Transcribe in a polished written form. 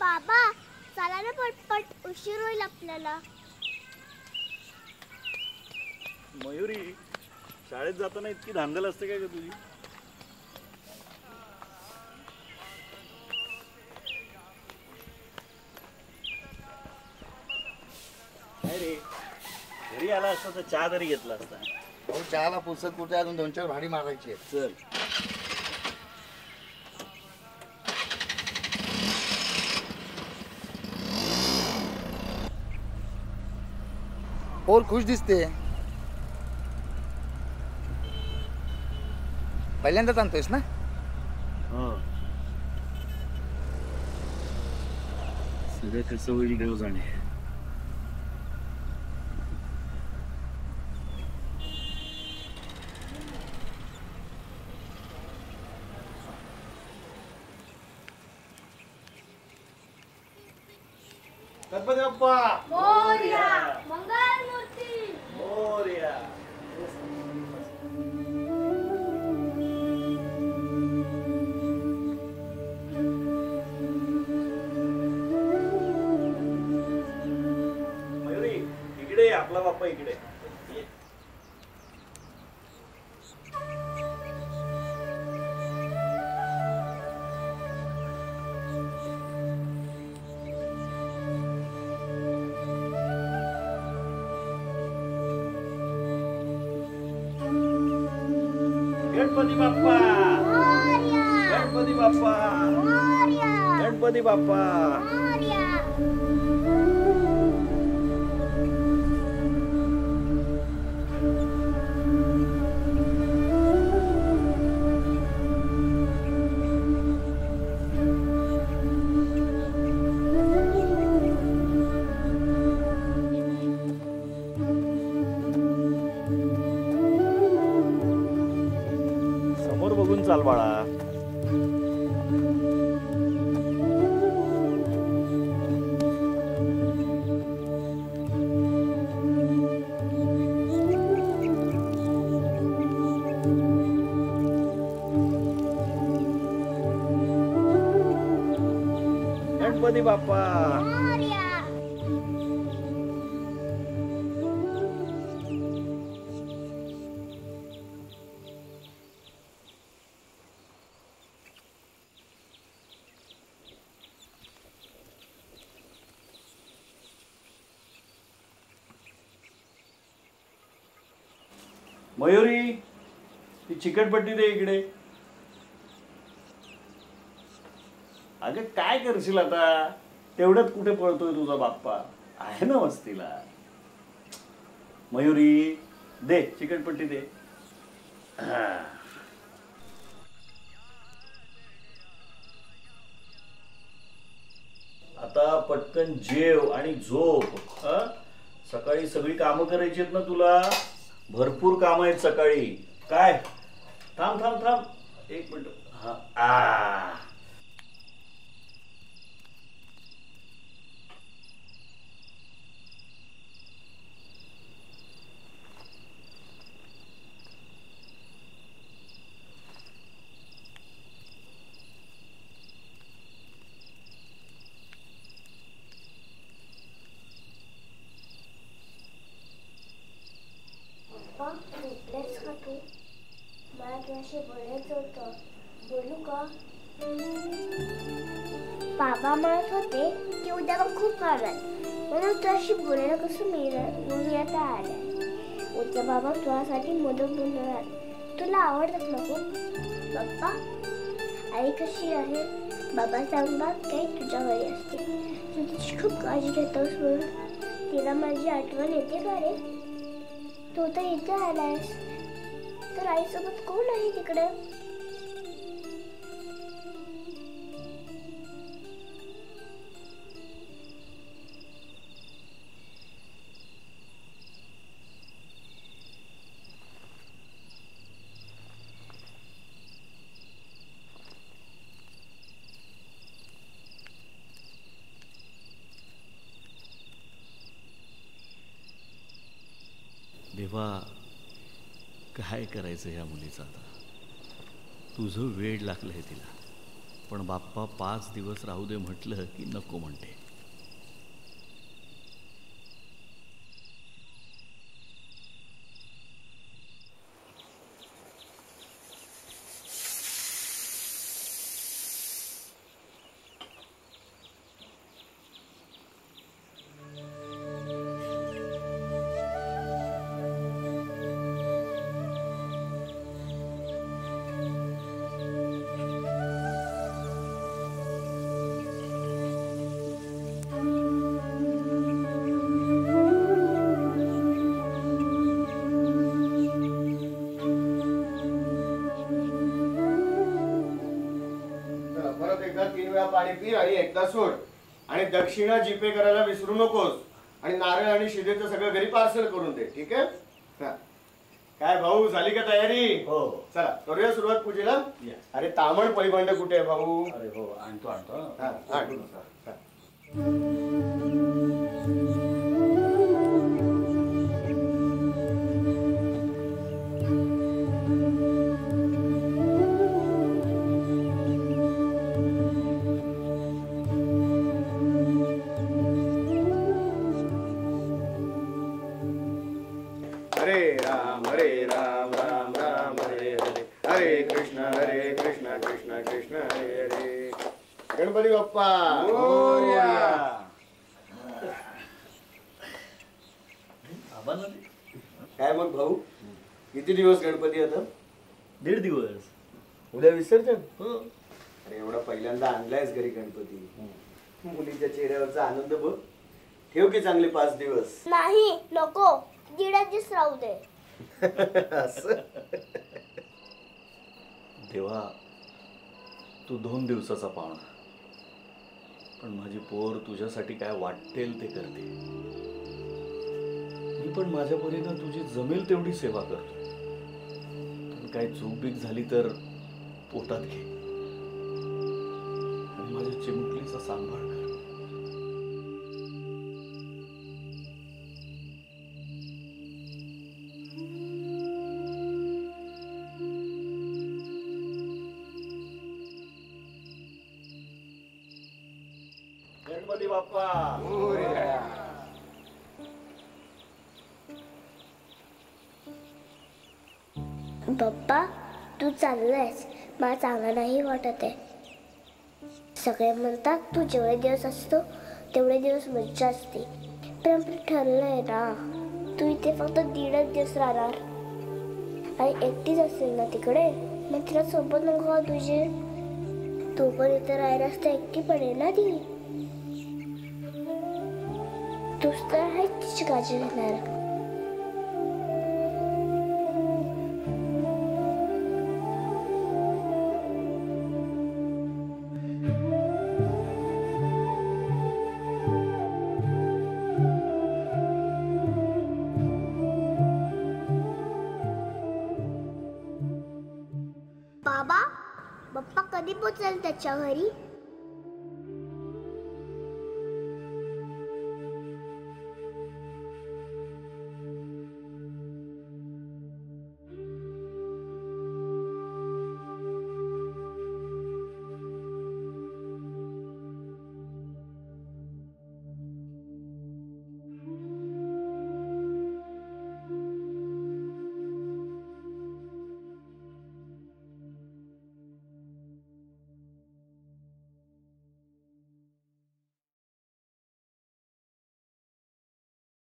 बाबा चला ना पटपट, उशीर होईल आपल्याला. मयुरी, शाळेत जाताना इतकी धांदल असते काय ग तुझी? काय रे, घरी आला असता तर चहा तरी घेतला असता. अहो चहाला पुस्तक कुठे, अजून 2-4 भाडी मारायची आहे. चल. और खुश दिसते. पहिल्यांदाच आणतोयस ना? हो. सगळं कसं होईल देव जाणे. गणपती बाप्पा मोरया. मंगलमूर्ती मोरया. मयुरी, इकडे आपला बाप्पा इकडे. गणपती बाप्पा, गणपती बाप्पा, गणपती बाप्पा. समोर बघून चाल बाळा. गणपती बाप्पा. मयुरी, ती चिकटपट्टी दे इकडे. अगं काय करशील आता, तेवढ्यात कुठे पळतोय तुझा बाप्पा, आहे ना वस्तीला. मयुरी दे, चिकटपट्टी दे. आता पटकन जेव आणि झोप. सकाळी सगळी कामं करायची आहेत ना तुला, भरपूर काम आहेत सकाळी. काय, थांब थांब थांब 1 मिनिट. हा. झोपलेस का तू? मला तुझ्याशी बोलायचं होतं, बोलू का? बाबा म्हणत होते की उद्या मग खूप काम आहे, म्हणून तुझ्याशी बोलायला कसं मिळणार, म्हणून मी आता आले. उद्या बाबा तुझ्यासाठी मोदक बनवणार, तुला आवडतात ना खूप? बाप्पा, आई कशी आहे? बाबा सांग बा, काही तुझ्या घरी असते, तू तिची खूप काळजी घेतोस म्हणून तिला माझी आठवण येते का रे? तू तर इथे आलायस, तर आईसोबत कोण आहे तिकडे? देवा, काय करायचं ह्या मुलीचं आता. तुझं वेड लागलंय तिला. पण बाप्पा 5 दिवस राहू दे म्हटलं की नको म्हणते. परत एकदा 3 वेळा पाणी पी आणि एकदा सोड. आणि दक्षिणा जीपे करायला विसरू नकोस. आणि नारळ आणि शिदेचं सगळं घरी पार्सल करून दे. ठीक आहे? हा. काय भाऊ, झाली का तयारी? हो. चला करूया सुरुवात पूजेला. Yes. अरे तामण पळीभांड कुठे आहे भाऊ? अरे हो, आणतो आणतो. हा, आण. हा. हरे राम राम राम हरे हरे, हरे कृष्ण कृष्ण कृष्ण हरे हरे. गणपती बाप्पा मोरया. काय मग भाऊ, किती दिवस गणपती आता? 1.5 दिवस. उद्या विसर्जन? हो. अरे एवढा पहिल्यांदा आणलायस घरी गणपती. मुलीच्या चेहऱ्यावरचा आनंद बघ. ठेव की चांगले 5 दिवस. नाही, नको. 1.5 दिवस राहू दे. असं देवा, तू 2 दिवसाचा पाहुणा, पण माझी पोर तुझ्यासाठी काय वाटेल ते करते. मी पण माझ्या परीनं तुझी जमेल तेवढी सेवा करतो. पण काय चूकबीक झाली तर पोटात घे आणि माझ्या चिमुकलीचा सांभाळ कर. गणपती बाप्पा मोरया. बाप्पा, तू चाललायस, मला चांगलं नाही वाटत आहे. सगळे म्हणतात तू जेवढे दिवस असतो तेवढे दिवस मज्जा असते. पण आपलं ठरलंय ना, तू इथे फक्त 1.5 दिवस राहणार. आणि एकटीच असेल ना तिकडे, मग तिला सोबत नको का तुझे? तू पण इथे राहिलास तर एकटी पडेल ना ती. तूच तर आहे तिची काळजी घेणार. बाबा, बाप्पा कधी पोचेल त्याच्या घरी?